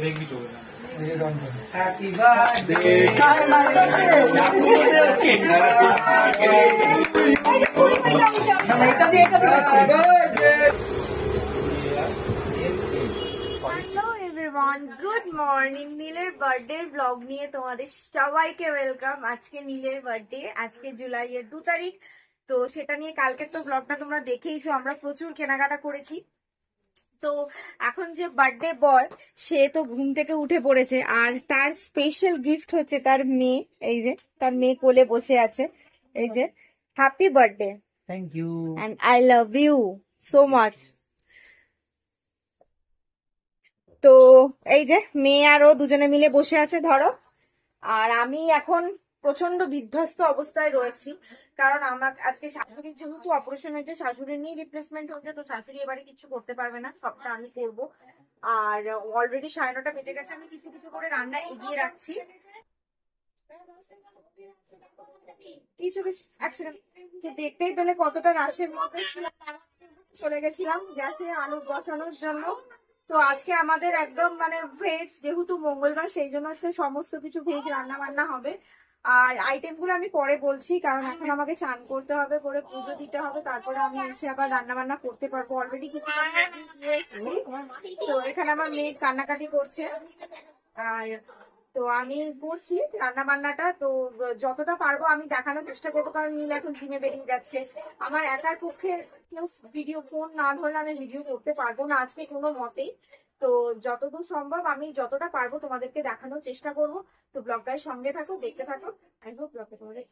দেখবি চলবে না। Happy birthday good morning. নীলের বার্থডে ব্লগ নিয়ে তোমাদের সবাইকে ওয়েলকাম। আজকে নীলের বার্থডে, আজকে জুলাইয়ের 2 তারিখ। তো সেটা নিয়ে কালকে তো ব্লগটা তোমরা দেখেইছো, আমরা প্রচুর কেনাকাটা করেছি। তো এখন যে বার্থডে বয় সে তো ঘুম থেকে উঠে পড়েছে, আর তার স্পেশাল গিফট হচ্ছে তার মেয়ে। এই যে তার মেয়ে কোলে বসে আছে, এই যে happy birthday, thank you and I love you so much. তো এই যে মেয়ে আর ও দুজনে মিলে বসে আছে ধরো, আর আমি এখন প্রচন্ড বিধ্বস্ত অবস্থায় রয়েছি, কারণ আমার আজকে শাশুড়ির যেহেতু অপারেশন হয়েছে, শাশুড়ির নিয়ে রিপ্লেসমেন্ট হচ্ছে, তো শাশুড়ি এবারে কিছু করতে পারবে না, সবটা আমি করবো। আর অলরেডি 9:30 বেজে গেছে, আমি কিছু কিছু করে রান্না এগিয়ে রাখছি। কিছু কিছু এক সেকেন্ড, দেখতেই পেলে কতটা রাশের মধ্যে ছিলাম, চলে গেছিলাম গ্যাসে আলু বসানোর জন্য। তো আজকে আমাদের একদম মানে ভেজ, যেহেতু মঙ্গলবার সেই জন্য আজকে সমস্ত কিছু ভেজ রান্না বান্না হবে। আর আইটেম গুলো আমি পরে বলছি, কারণ এখন আমাকে চান করতে হবে, করে পুজো দিতে হবে, তারপরে আমি এসে আবার রান্না বান্না করতে পারবো। অলরেডি কিছু তো এখানে আমার মেয়ে কান্নাকাটি করছে, আর তো আমি করছি রান্না বান্নাটা। তো যতটা পারবো আমি দেখানোর চেষ্টা করবো, কারণ নীল এখন জিমে বেরিয়ে যাচ্ছে। আমার একার পক্ষে কেউ ভিডিও ফোন না ধরলে আমি ভিডিও করতে পারবো না আজকে কোনো মতেই। তো যতদূর সম্ভব আমি যতটা পারবো তোমাদেরকে দেখানোর চেষ্টা করব। তো ব্লগটার সঙ্গে থাকো, দেখতে থাকো। আই হোপ ব্লগটা তোমাদের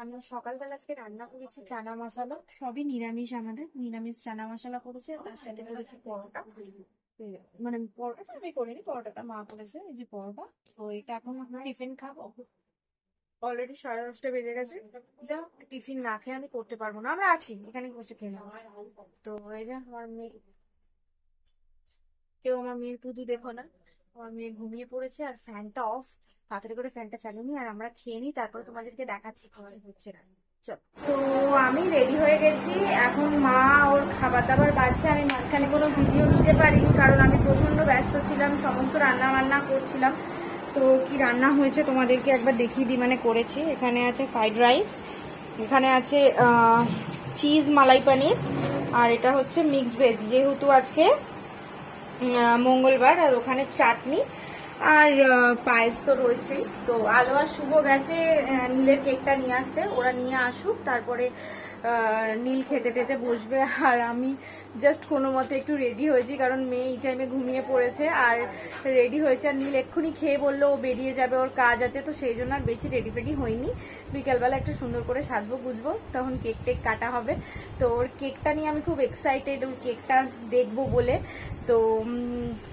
আমি সকালবেলা আজকে রান্না করেছি চানা মশলা, সবই নিরামিষ, আমাদের নিরামিষ চানা মশলা করেছে, তার সাথে করেছি পরোটা। মানে পরোটাটা আমি করিনি, পরোটাটা মা করেছে, এই যে পরোটা। তো এটা এখন টিফিন খাবো, অলরেডি 10:30 বেজে গেছে। যা টিফিন না খেয়ে আমি করতে পারবো না, আমরা আছি এখানে বসে খেয়ে নেবো। তো এই যে আমার মেয়ে, কেউ আমার মেয়ের পুদু দেখো না, আমার মেয়ে ঘুমিয়ে পড়েছে, আর ফ্যানটা অফ, তাড়াতাড়ি করে ফ্যানটা চালিয়ে নি, আর আমরা খেয়ে নিই, তারপরে তোমাদেরকে দেখাচ্ছি কি হচ্ছে না। তো আমি রেডি হয়ে গেছি, এখন মা ওর খাবার দাবার বাড়ছে। আমি মাঝখানে কোনো ভিডিও নিতে পারিনি, কারণ আমি প্রচন্ড ব্যস্ত ছিলাম, সমস্ত রান্না বান্না করছিলাম। তো কি রান্না হয়েছে তোমাদেরকে একবার দেখিয়ে দিই, মানে করেছি। এখানে আছে ফ্রাইড রাইস, এখানে আছে চিজ মালাই পনির, আর এটা হচ্ছে মিক্স ভেজ, যেহেতু আজকে মঙ্গলবার। আর ওখানে চাটনি আর পায়েস তো রয়েছেই। তো আলো আর শুভ গেছে নীলের কেকটা নিয়ে আসতে, ওরা নিয়ে আসুক, তারপরে নীল খেতে টেতে বসবে। আর আমি জাস্ট কোনো মতে একটু রেডি হয়েছি, কারণ মেয়ে এই টাইমে ঘুমিয়ে পড়েছে, আর রেডি হয়েছে। আর নীল এক্ষুনি খেয়ে বললো ও বেরিয়ে যাবে, ওর কাজ আছে, তো সেই জন্য আর বেশি রেডি ফেডি হয়নি। বিকালবেলা একটু সুন্দর করে সাজবো গুজবো, তখন কেক টেক কাটা হবে। তো ওর কেকটা নিয়ে আমি খুব এক্সাইটেড, ওর কেকটা দেখবো বলে। তো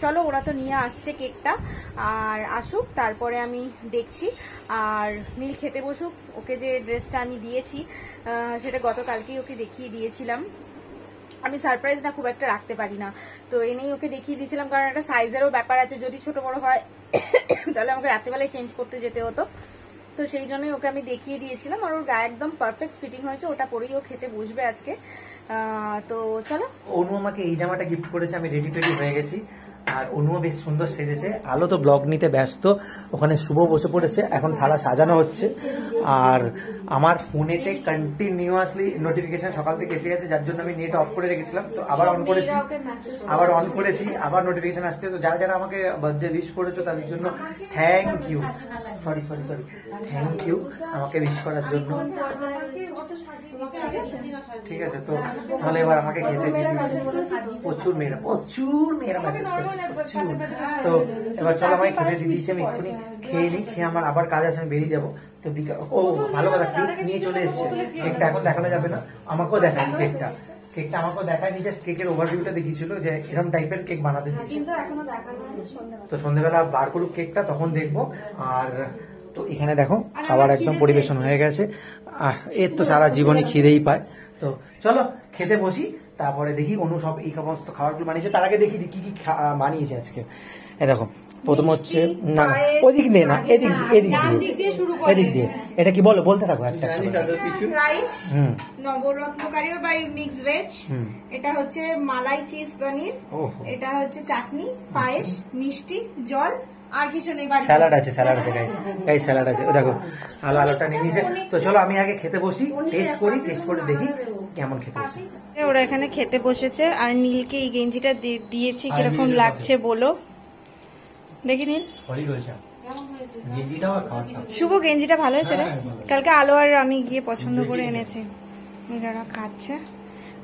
চলো, ওরা তো নিয়ে আসছে কেকটা, আর আসুক তারপরে আমি দেখছি। আর নীল খেতে বসুক, ওকে যে ড্রেসটা আমি দিয়েছি সেটা গতকালকেই ওকে দেখিয়ে দিয়েছিলাম। আমি সারপ্রাইজ না খুব একটা রাখতে পারি না, তো এনেই ওকে দেখিয়ে দিয়েছিলাম, কারণ একটা সাইজেরও ব্যাপার আছে, যদি ছোট বড় হয় তাহলে আমাকে রাত্রিবেলায় চেঞ্জ করতে যেতে হতো। তো সেই জন্যই ওকে আমি দেখিয়ে দিয়েছিলাম, আর ওর গায়ে একদম পারফেক্ট ফিটিং হয়েছে, ওটা পরেই ও খেতে বসবে আজকে। তো চলো। অনু আমাকে এই জামাটা গিফট করেছে, আমি রেডি টেডি হয়ে গেছি, আর অনুও বেশ সুন্দর সেজেছে। আলো তো ব্লগ নিতে ব্যস্ত, ওখানে শুভ বসে পড়েছে, এখন থালা সাজানো হচ্ছে। আর আমার ফোনেতে কন্টিনিউয়াসলি নোটিফিকেশন সকাল থেকে এসে গেছে, যার জন্য আমি নেট অফ করে রেখেছিলাম, তো আবার অন করেছি, আবার অন করেছি, আবার নোটিফিকেশন আসছে। তো যারা যারা আমাকে বার্থডে উইশ করেছো তাদের জন্য thank you, sorry thank you আমাকে উইশ করার জন্য। ঠিক আছে, তো তাহলে এবার আমাকে খেতে দিয়ে প্রচুর মেয়েরা মেসেজ করেছে, প্রচুর। তো এবার চলো আমাকে খেতে দিয়ে দিয়েছি, আমি এক্ষুনি খেয়ে নিই, খেয়ে আমার আবার কাজ আছে, আমি বেরিয়ে যাবো। তো ও ভালো কথা, কেক নিয়ে চলে এসছে, কেকটা এখন দেখানো যাবে না, আমাকেও দেখায় কেকটা আমাকেও দেখায়নি, জাস্ট কেকের ওভারভিউটা দেখিয়েছিল যে এরকম টাইপের কেক বানাতে দিচ্ছে। তো সন্ধ্যেবেলা বার করুক কেকটা, তখন দেখবো। আর তো এখানে দেখো খাবার একদম পরিবেশন হয়ে গেছে, আর এর তো সারা জীবনই খিদেই পায়। তো চলো খেতে বসি, তারপরে দেখি অনু সব এই সমস্ত খাবারগুলো বানিয়েছে। তার আগে দেখি কি কি বানিয়েছে আজকে। দেখো প্রথম হচ্ছে না ওদিক দিয়ে না, এদিক এদিক দিয়ে। এটা কি বলো, বলতে থাকো একটা। রাইস নবরত্নকারী বা মিক্স ভেজ, এটা হচ্ছে মালাই চিজ পনির, এটা হচ্ছে চাটনি, পায়েস, মিষ্টি, জল, আর কিছু নেই। স্যালাড আছে, স্যালাড আছে গাইস, গাইস স্যালাড আছে। ও দেখো আলুটা নিয়ে নিয়েছে। তো চলো আমি আগে খেতে বসি, টেস্ট করে দেখি কেমন খেতে হচ্ছে। ওরা এখানে খেতে বসেছে আর নীলকে এই গেঞ্জিটা দিয়েছি, কিরকম লাগছে বলো দেখি নীল। শুভ গেঞ্জিটা ভালো হয়েছে রে, কালকে আলো আর আমি গিয়ে পছন্দ করে এনেছি। যারা খাচ্ছে,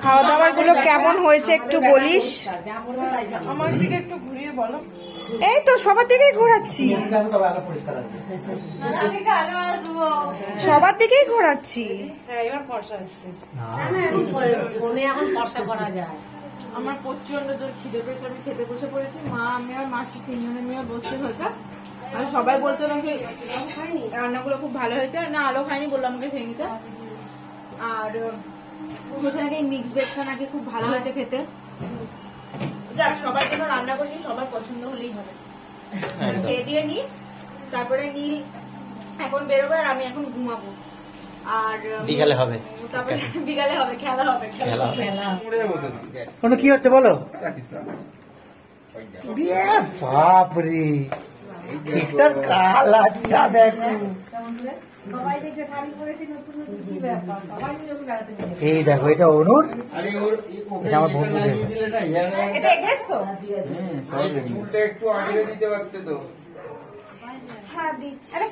খাওয়া দাওয়ার গুলো কেমন হয়েছে একটু বলিস। আমার দিকে একটু ঘুরিয়ে বলো। এই তো সবার দিকেই ঘোরাচ্ছি, সবার দিকেই ঘোরাচ্ছি। এবার ফর্সা আসছে, এখন ফর্সা করা যায়। আমার প্রচন্ড জোর খিদে পেয়েছে, আমি খেতে বসে পড়েছি। মা, আমি আর মাসি তিনজনে মিলে বসতে হয়েছে। আর সবাই বলছে নাকি রান্নাগুলো খুব ভালো হয়েছে। না আলো খাইনি, বললাম আমাকে খেয়ে নিতে। আর বলছে নাকি মিক্স ভেজটা নাকি খুব ভালো হয়েছে খেতে। যাক, সবার জন্য রান্না করছি, সবার পছন্দ হলেই হবে। খেয়ে দিয়ে নি, তারপরে নীল এখন বেরোবে আর আমি এখন ঘুমাবো। আর বিকালে হবে, তারপরে বিকালে হবে খেলা, হবে খেলা। কোনো কি হচ্ছে বলো। বাপরে একটা কালারটা দেখো, এই দেখো এটা অনুর, এটা আমার বন্ধুদের। একটু আগে দিতে পারছে তো।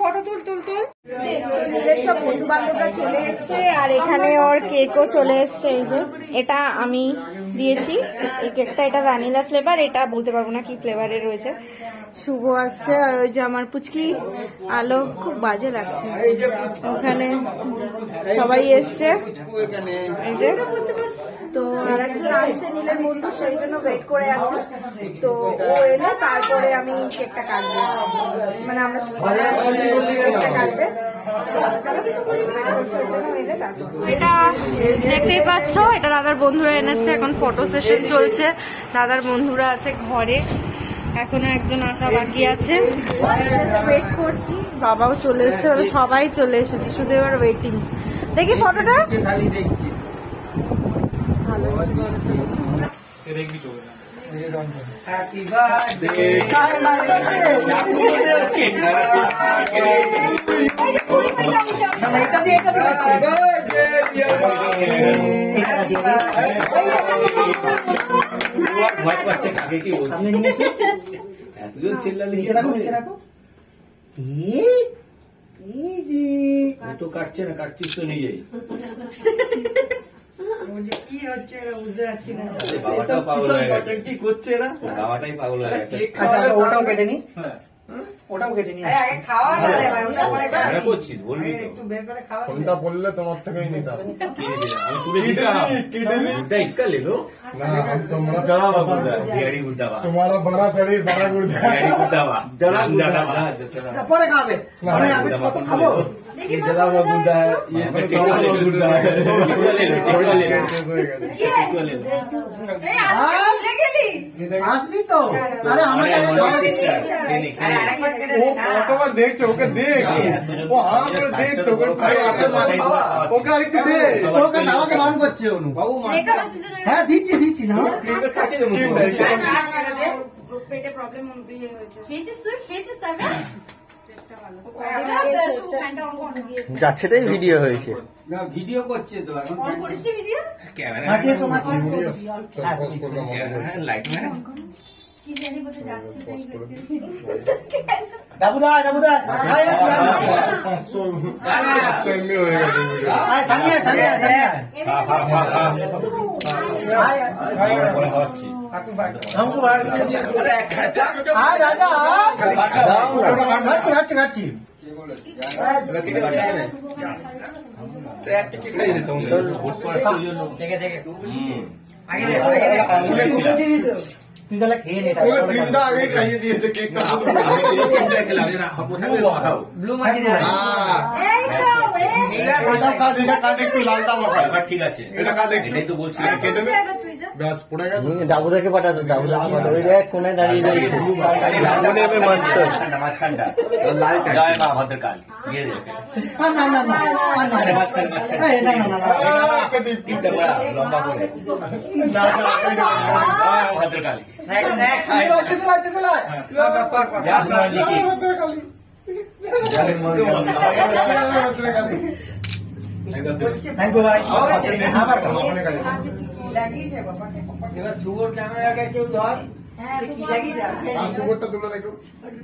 ফটো তুল। নীলের সব বন্ধু বান্ধবরা চলে এসছে আর এখানে ওর কেকও চলে এসছে। এই যে এটা আমি দিয়েছি এই কেকটা, এটা ভ্যানিলা ফ্লেভার, এটা বলতে পারবো না কি ফ্লেভারের রয়েছে। শুভ আসছে আর ওই যে আমার পুচকি আলো, খুব বাজে লাগছে। ওখানে সবাই এসছে, এই যে। তো আর একজন আসছে নীলের বন্ধু, সেই জন্য ওয়েট করে আছে। তো ও এলে তারপরে আমি কেকটা কাটবো, মানে আমরা কেকটা কাটবে। এটা দেখতেই পাচ্ছ, এটা দাদার বন্ধুরা এনেছে। এখন ফটো সেশন চলছে, দাদার বন্ধুরা আছে ঘরে, এখনো একজন আসা বাকি আছে। ওয়েট করছি, বাবাও চলে এসছে, ওরা সবাই চলে এসেছে, শুধু এবার ওয়েটিং। দেখি ফটোটা ভালো হ্যাপি বার্থডে তো কাটছে না, কাটছিস তো নিজেই। কি হচ্ছে বুঝতে পারছি না, কি করছে না, বাবাটাই পাগল হয়ে গেছে। ওটাও কেটে নি, ওটাও কেটে নি, করছিস বলবি ফোনটা বললে তোমার থেকেই নিতাম। তোমারা বড়া শরীর বড়া গুর্দা পরে খাবে কত খাবো। আসবি তো, আরে কতবার দেখছো ওকে, দেখ ও আমাকে দেখছো ওকে আরেকটু দেখ, ওকে আমাকে মান করছে অনু বাবু। হ্যাঁ দিচ্ছি না, পেটে প্রবলেম খেয়েছিস তুই, খেয়েছিস তাই না? যাচ্ছে তাই ভিডিও হয়েছে, না ভিডিও করছে তো এখন। অন করিস নি ভিডিও? ক্যামেরা লাইট না কি জানি বলতে যাচ্ছে তাই হচ্ছে। বাবুদা এমনি হয়ে গেছে। সামিয়া কাটছি তুই তাহলে খেয়ে নে এটা। ওকে ক্রিমটা আগেই খাইয়ে দিয়েছে কেকটা ব্লু মাখি দিয়ে এই তো এটা কাট একটু লালটা মাখায় এবার ঠিক আছে, এটা কাট এটাই তো বলছি। কেটে দে এবার তুই যা। ব্যাস পড়ে গেছে দাবুদাকে পাঠাতো দাবুদাকে পাঠাতো ওই দেখ কোনায় দাঁড়িয়ে রয়েছে মাঝখানটা জয় মা ভদ্রকাল দিয়ে দে ওকে। না না না আরে মাঝখানে এই, না না না টিপটা করা লম্বা করে জয় মা ভদ্রকালী। যা হনুমান জি কি থ্যাংক ইউ ভাই। এবার শুভর ক্যামেরাটা কেউ ধর কি লাগিয়ে যা সুগরটা তুলে দেখো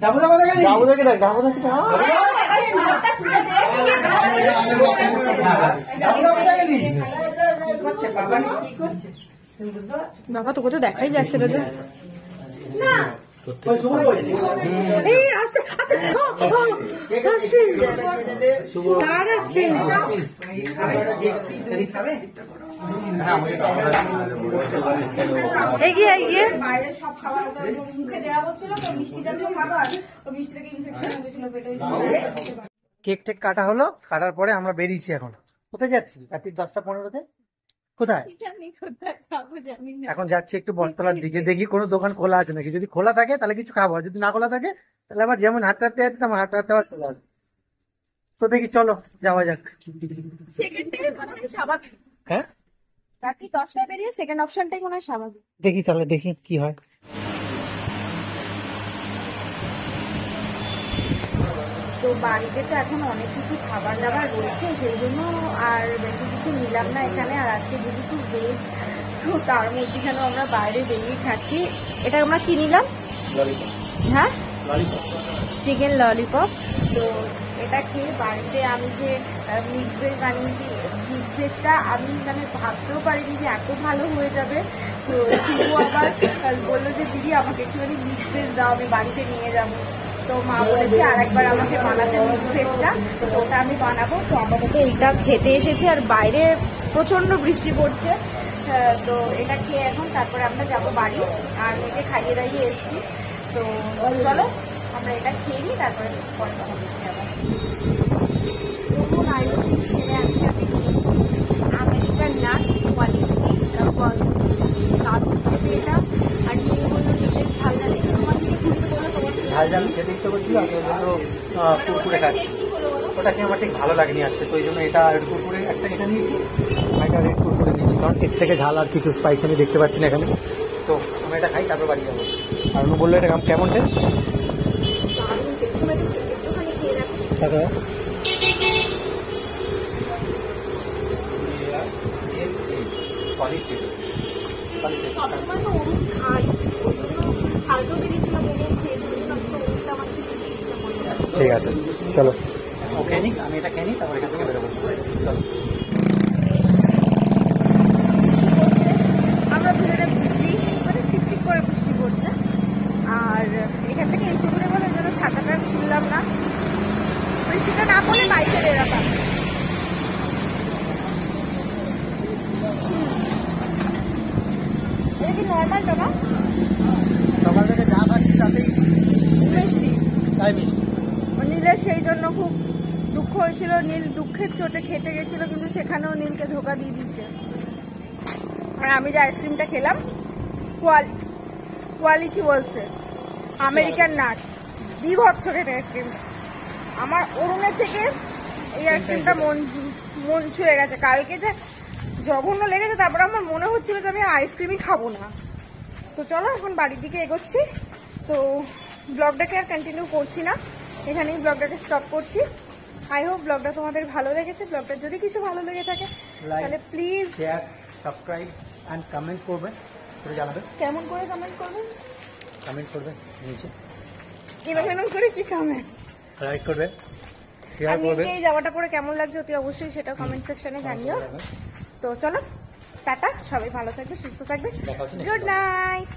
দাবুদা কোথায় গেলি? দাবুদাকে দেখ দাবুদাকে দেখ এই সুন্দরটা খুলে দে। দাবুদা কোথায় গেলি? বাবা তোকে তো দেখাই যাচ্ছে না যে। ওই শুভ কই? এই আসে আসে আসে তার আছে এগিয়ে এগিয়ে বাইরে সব খাবার মুখে দেওয়া হচ্ছিল তো মিষ্টি জাতীয় খাবার তো মিষ্টি থেকে ইনফেকশন হয়ে গেছিল পেটে। কেক টেক কাটা হলো, কাটার পরে আমরা বেরিয়েছি এখন। কোথায় যাচ্ছি? রাত্রি 10টা-15তে কোথায়? জানি কোথায় যাবো জানি না। এখন যাচ্ছি একটু বটতলার দিকে, দেখি কোনো দোকান খোলা আছে নাকি। যদি খোলা থাকে তাহলে কিছু খাবো, আর যদি না খোলা থাকে তাহলে আবার যেমন হাঁটতে হাঁটতে যাচ্ছে তেমন হাঁটতে হাঁটতে আবার চলে আসবে। তো দেখি চলো যাওয়া যাক। সেকেন্ডটাই মনে হয় স্বাভাবিক। হ্যাঁ রাত্রি 10টায় বেরিয়ে সেকেন্ড অপশনটাই মনে হয় স্বাভাবিক। দেখি তাহলে, দেখি কি হয়। তো বাড়িতে তো এখন অনেক কিছু খাবার দাবার রয়েছে সেই জন্য আর বেশি কিছু নিলাম না এখানে। আর আজকে যেহেতু ভেজ তো তার মধ্যেখানেও আমরা বাইরে বেরিয়ে খাচ্ছি। এটা আমরা কি নিলাম? হ্যাঁ চিকেন ললিপপ। তো এটা খেয়ে বাড়িতে আমি যে মিক্স ভেজ বানিয়েছি, মিক্স ভেজটা আমি মানে ভাবতেও পারিনি যে এত ভালো হয়ে যাবে। তো শুধু আবার বললো যে দিদি আমাকে একটুখানি মিক্স ভেজ দাও, আমি বাড়িতে নিয়ে যাবো। তো মা বলেছে আর একবার আমাকে বানাতে মিক্স ভেজটা, তো ওটা আমি বানাবো। তো আপাতত এইটা খেতে এসেছি আর বাইরে প্রচন্ড বৃষ্টি পড়ছে। তো এটা খেয়ে এখন তারপরে আমরা যাবো বাড়ি। আর মেয়েকে খাইয়ে দাইয়ে এসছি। তো চলো আমরা এটা খেয়ে নিই, তারপরে পরে কথা বলছি আবার। নতুন আইসক্রিম ছেড়ে আজকে আমি খেয়েছি আমেরিকান নাটস কোয়ালিটি দারুণ খেতে এটা। আর নিয়ে বললো নিজের ঝাল লাগে তোমার দিকে ঘুরতে বলো তোমার ঝাল ঝাল খেতে ইচ্ছে করছিল, আমি ওই জন্য কুরকুরে খাচ্ছি। ওটা খেয়ে আমার ঠিক ভালো লাগেনি আজকে, তো ওই জন্য এটা রেড কুরকুরে একটা এটা নিয়েছি, একটা রেড কুরকুরে নিয়েছি, কারণ এর থেকে ঝাল আর কিছু স্পাইস আমি দেখতে পাচ্ছি না এখানে। তো আমি এটা খাই তারপর বাড়ি যাবো। আর উনি বললো এটা কেমন টেস্ট? দারুণ টেস্ট। তুমি একটুখানি খেয়ে দেখো। দাদা সবসময় তো অরুণ খাই, ওই জন্য কালকেও বেরিয়েছিলাম অরুণ খেয়ে চলেছিলাম। আজকে অরুণটা আমার খেতে ইচ্ছা করলো। ঠিক আছে চলো ও খেয়ে নিক, আমি এটা খেয়ে নিই, তারপর এখান থেকে বেরোবো। চলো আমরা দুজনে ভিজি, মানে টিকটিক করে বৃষ্টি পড়ছে। আর এখান থেকে এই টুকুরে বলে যেন ছাতাটা খুললাম না, বৃষ্টিটা না পড়লে বাইরে বেরোতাম। এটা কি নর্মালটা না? সকাল থেকে যা খাচ্ছি তাতেই মিষ্টি। তাই মিষ্টি। নীলের সেই জন্য খুব দুঃখ হয়েছিল। নীল দুঃখের চোটে খেতে গেছিল, কিন্তু সেখানেও নীলকে ধোকা দিয়ে দিচ্ছে। আর আমি যে আইসক্রিমটা খেলাম কোয়ালিটি বলছে আমেরিকান নাটস, বিভৎস খেতে আইসক্রিমটা। আমার অরুণের থেকে এই আইসক্রিমটা মন ছুঁয়ে গেছে। কালকে যে জঘন্য লেগেছে, তারপর আমার মনে হচ্ছিল যে আমি আইসক্রিমই খাবো না। তো চলো এখন বাড়ির দিকে এগোচ্ছি। তো ব্লগটাকে আর কন্টিনিউ করছি না, এখানেই ব্লগটাকে স্টপ করছি। আই হোপ ব্লগটা তোমাদের ভালো লেগেছে। ব্লগটা যদি কিছু ভালো লেগে থাকে তাহলে please share, subscribe and comment করবেন, করে জানাবেন। কেমন করে কমেন্ট করবেন, কমেন্ট করবেন নিচে, এরকম করে কি কমেন্ট, লাইক করবেন, শেয়ার আর করবেন। নীলকে এই জামাটা পরে কেমন লাগছে অতি অবশ্যই সেটা কমেন্ট সেকশনে জানিও। তো চলো টাটা, সবাই ভালো থাকবে, সুস্থ থাকবে, দেখা হচ্ছে next গুড নাইট।